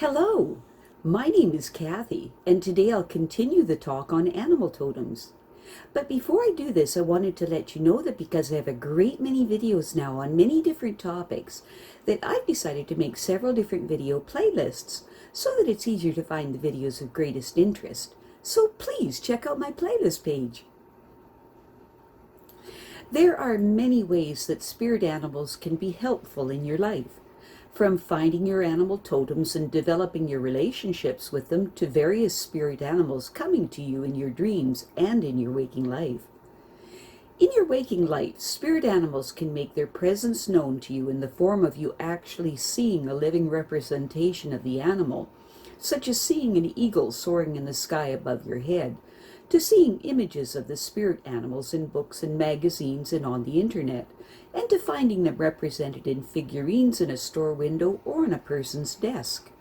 Hello, my name is Kathy, and today I'll continue the talk on animal totems. But before I do this, I wanted to let you know that because I have a great many videos now on many different topics, that I've decided to make several different video playlists so that it's easier to find the videos of greatest interest. So please check out my playlist page. There are many ways that spirit animals can be helpful in your life. From finding your animal totems and developing your relationships with them to various spirit animals coming to you in your dreams and in your waking life. In your waking life, spirit animals can make their presence known to you in the form of you actually seeing a living representation of the animal, such as seeing an eagle soaring in the sky above your head, to seeing images of the spirit animals in books and magazines and on the internet, and to finding them represented in figurines in a store window or on a person's desk.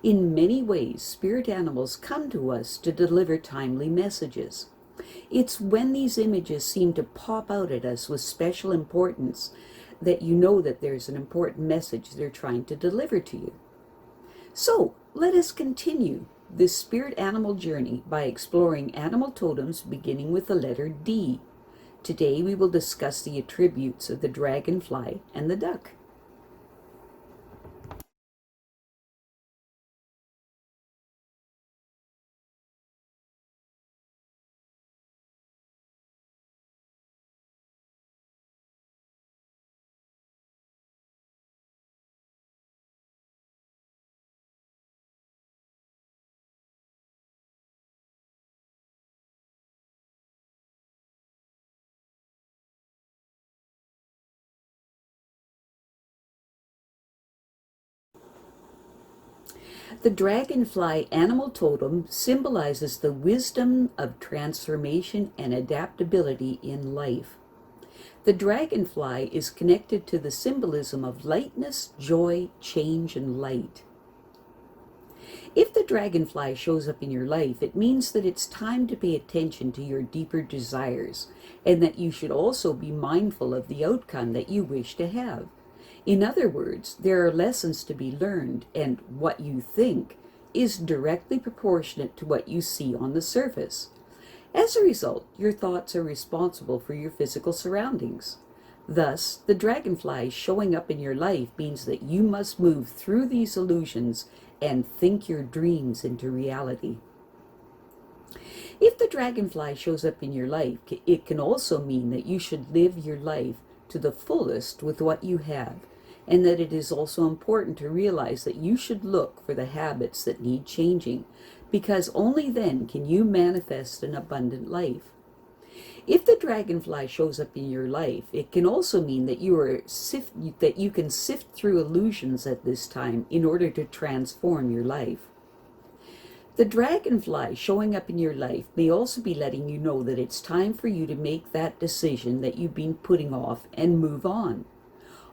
In many ways, spirit animals come to us to deliver timely messages. It's when these images seem to pop out at us with special importance that you know that there's an important message they're trying to deliver to you. So, let us continue this spirit animal journey by exploring animal totems beginning with the letter D. Today we will discuss the attributes of the dragonfly and the duck. The dragonfly animal totem symbolizes the wisdom of transformation and adaptability in life. The dragonfly is connected to the symbolism of lightness, joy, change, and light. If the dragonfly shows up in your life, it means that it's time to pay attention to your deeper desires, and that you should also be mindful of the outcome that you wish to have. In other words, there are lessons to be learned, and what you think is directly proportionate to what you see on the surface. As a result, your thoughts are responsible for your physical surroundings. Thus, the dragonfly showing up in your life means that you must move through these illusions and think your dreams into reality. If the dragonfly shows up in your life, it can also mean that you should live your life to the fullest with what you have, and that it is also important to realize that you should look for the habits that need changing, because only then can you manifest an abundant life. If the dragonfly shows up in your life, it can also mean that you can sift through illusions at this time in order to transform your life. The dragonfly showing up in your life may also be letting you know that it's time for you to make that decision that you've been putting off and move on.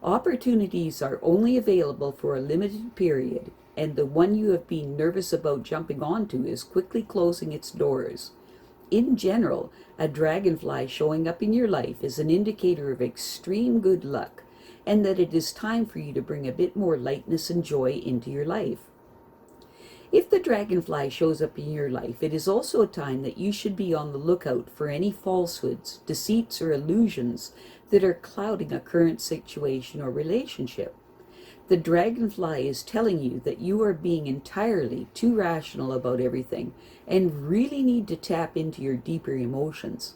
Opportunities are only available for a limited period, and the one you have been nervous about jumping onto is quickly closing its doors. In general, a dragonfly showing up in your life is an indicator of extreme good luck, and that it is time for you to bring a bit more lightness and joy into your life. If the dragonfly shows up in your life, it is also a time that you should be on the lookout for any falsehoods, deceits, or illusions that are clouding a current situation or relationship. The dragonfly is telling you that you are being entirely too rational about everything and really need to tap into your deeper emotions.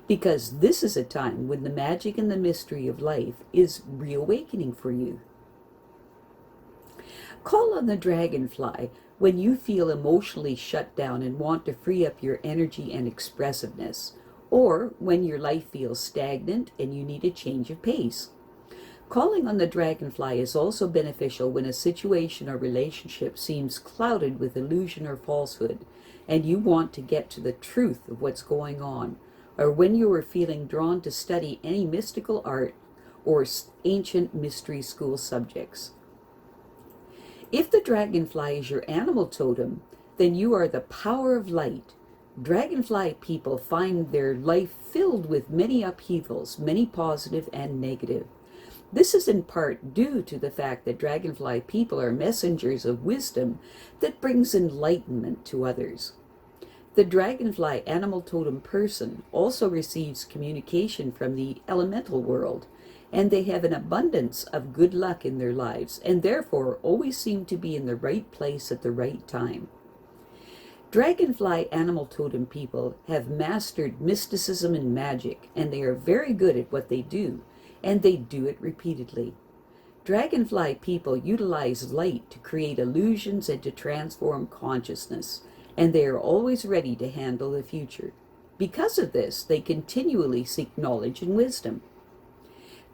Because this is a time when the magic and the mystery of life is reawakening for you. Call on the dragonfly when you feel emotionally shut down and want to free up your energy and expressiveness, or when your life feels stagnant and you need a change of pace. Calling on the dragonfly is also beneficial when a situation or relationship seems clouded with illusion or falsehood, and you want to get to the truth of what's going on, or when you are feeling drawn to study any mystical art or ancient mystery school subjects. If the dragonfly is your animal totem, then you are the power of light. Dragonfly people find their life filled with many upheavals, many positive and negative. This is in part due to the fact that dragonfly people are messengers of wisdom that brings enlightenment to others. The dragonfly animal totem person also receives communication from the elemental world, and they have an abundance of good luck in their lives, and therefore always seem to be in the right place at the right time. Dragonfly animal totem people have mastered mysticism and magic, and they are very good at what they do, and they do it repeatedly. Dragonfly people utilize light to create illusions and to transform consciousness, and they are always ready to handle the future. Because of this, they continually seek knowledge and wisdom.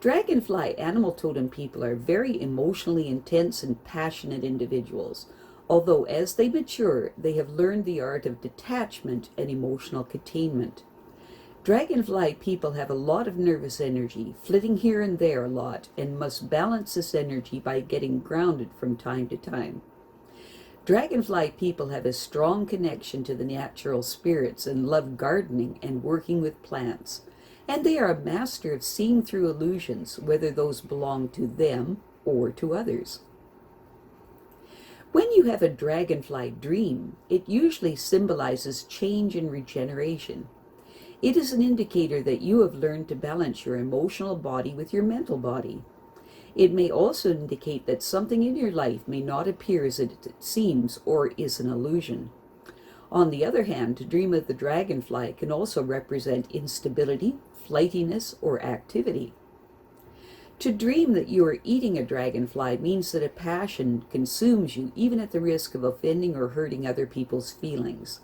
Dragonfly animal totem people are very emotionally intense and passionate individuals, although as they mature, they have learned the art of detachment and emotional containment. Dragonfly people have a lot of nervous energy, flitting here and there a lot, and must balance this energy by getting grounded from time to time. Dragonfly people have a strong connection to the natural spirits and love gardening and working with plants, and they are a master of seeing through illusions, whether those belong to them or to others. When you have a dragonfly dream, it usually symbolizes change and regeneration. It is an indicator that you have learned to balance your emotional body with your mental body. It may also indicate that something in your life may not appear as it seems or is an illusion. On the other hand, to dream of the dragonfly can also represent instability, flightiness, or activity. To dream that you are eating a dragonfly means that a passion consumes you, even at the risk of offending or hurting other people's feelings.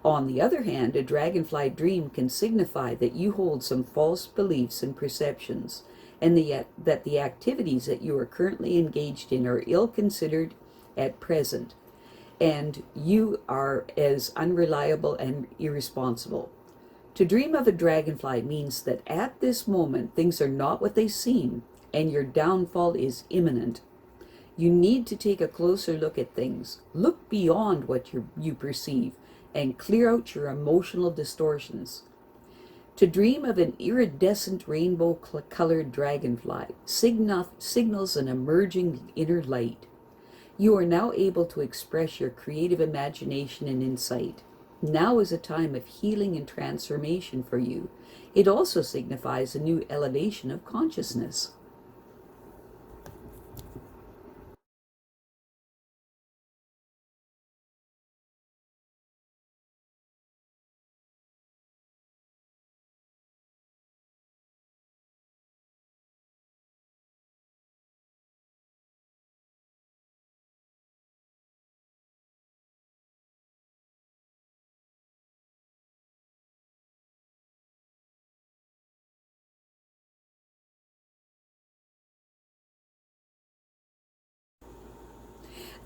On the other hand, a dragonfly dream can signify that you hold some false beliefs and perceptions, and that the activities that you are currently engaged in are ill-considered at present, and you are as unreliable and irresponsible. To dream of a dragonfly means that at this moment things are not what they seem, and your downfall is imminent. You need to take a closer look at things, look beyond what you perceive, and clear out your emotional distortions. To dream of an iridescent rainbow-colored dragonfly signals an emerging inner light. You are now able to express your creative imagination and insight. Now is a time of healing and transformation for you. It also signifies a new elevation of consciousness.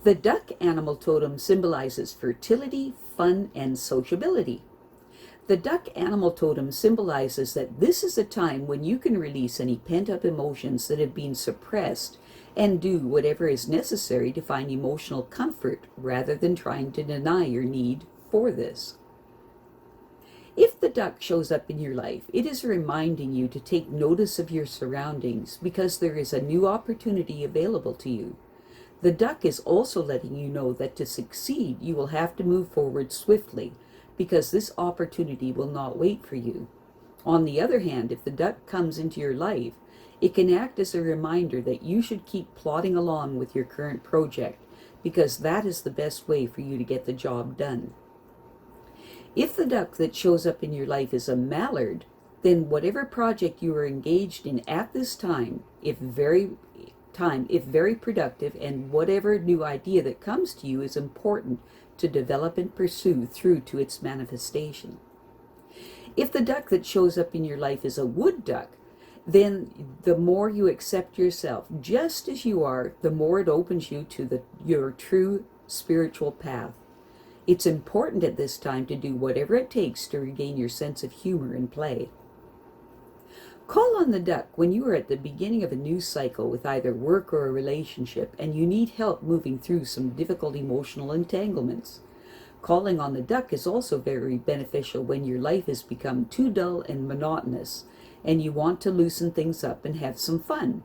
The duck animal totem symbolizes fertility, fun, and sociability. The duck animal totem symbolizes that this is a time when you can release any pent-up emotions that have been suppressed and do whatever is necessary to find emotional comfort rather than trying to deny your need for this. If the duck shows up in your life, it is reminding you to take notice of your surroundings because there is a new opportunity available to you. The duck is also letting you know that to succeed, you will have to move forward swiftly, because this opportunity will not wait for you. On the other hand, if the duck comes into your life, it can act as a reminder that you should keep plodding along with your current project, because that is the best way for you to get the job done. If the duck that shows up in your life is a mallard, then whatever project you are engaged in at this time, if very productive, and whatever new idea that comes to you is important to develop and pursue through to its manifestation. If the duck that shows up in your life is a wood duck, then the more you accept yourself just as you are, the more it opens you to your true spiritual path. It's important at this time to do whatever it takes to regain your sense of humor and play. Call on the duck when you are at the beginning of a new cycle with either work or a relationship and you need help moving through some difficult emotional entanglements. Calling on the duck is also very beneficial when your life has become too dull and monotonous and you want to loosen things up and have some fun.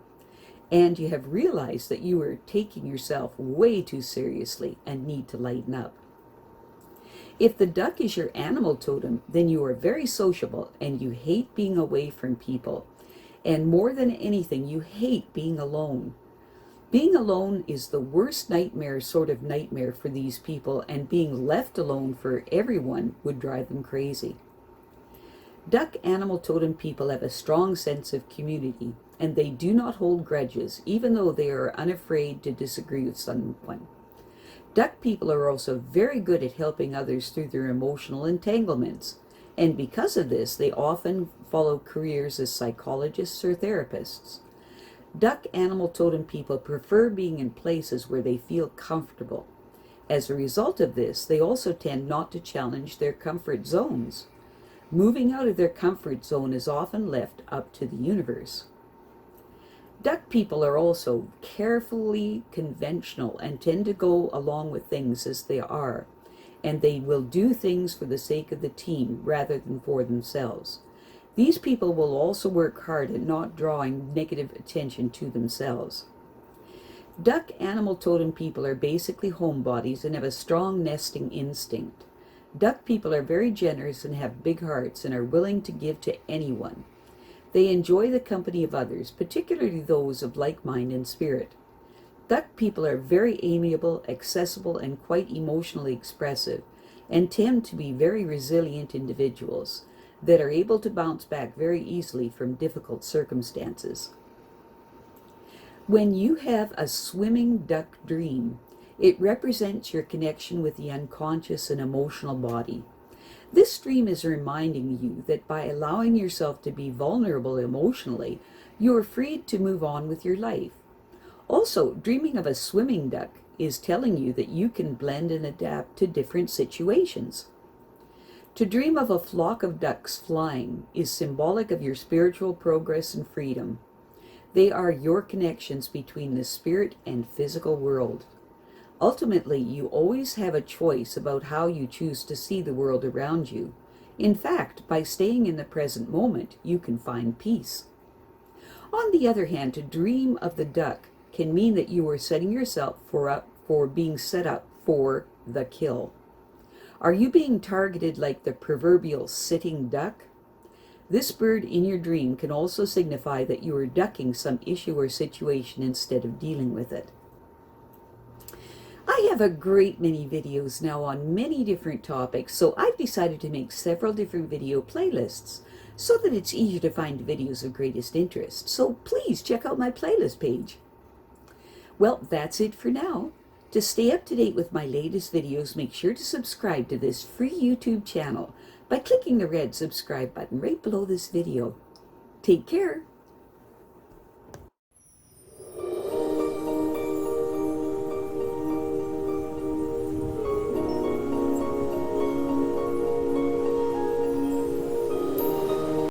and you have realized that you are taking yourself way too seriously and need to lighten up. If the duck is your animal totem, then you are very sociable and you hate being away from people. And more than anything, you hate being alone. Being alone is the worst nightmare for these people, and being left alone for everyone would drive them crazy. Duck animal totem people have a strong sense of community, and they do not hold grudges, even though they are unafraid to disagree with someone. Duck people are also very good at helping others through their emotional entanglements, and because of this, they often follow careers as psychologists or therapists. Duck animal totem people prefer being in places where they feel comfortable. As a result of this, they also tend not to challenge their comfort zones. Moving out of their comfort zone is often left up to the universe. Duck people are also carefully conventional and tend to go along with things as they are, and they will do things for the sake of the team rather than for themselves. These people will also work hard at not drawing negative attention to themselves. Duck animal totem people are basically homebodies and have a strong nesting instinct. Duck people are very generous and have big hearts and are willing to give to anyone. They enjoy the company of others, particularly those of like mind and spirit. Duck people are very amiable, accessible, and quite emotionally expressive, and tend to be very resilient individuals that are able to bounce back very easily from difficult circumstances. When you have a swimming duck dream, it represents your connection with the unconscious and emotional body. This dream is reminding you that by allowing yourself to be vulnerable emotionally, you are freed to move on with your life. Also, dreaming of a swimming duck is telling you that you can blend and adapt to different situations. To dream of a flock of ducks flying is symbolic of your spiritual progress and freedom. They are your connections between the spirit and physical world. Ultimately, you always have a choice about how you choose to see the world around you. In fact, by staying in the present moment, you can find peace. On the other hand, to dream of the duck can mean that you are setting yourself for being set up for the kill. Are you being targeted like the proverbial sitting duck? This bird in your dream can also signify that you are ducking some issue or situation instead of dealing with it. I have a great many videos now on many different topics, so I've decided to make several different video playlists so that it's easier to find videos of greatest interest. So please check out my playlist page. Well, that's it for now. To stay up to date with my latest videos, make sure to subscribe to this free YouTube channel by clicking the red subscribe button right below this video. Take care.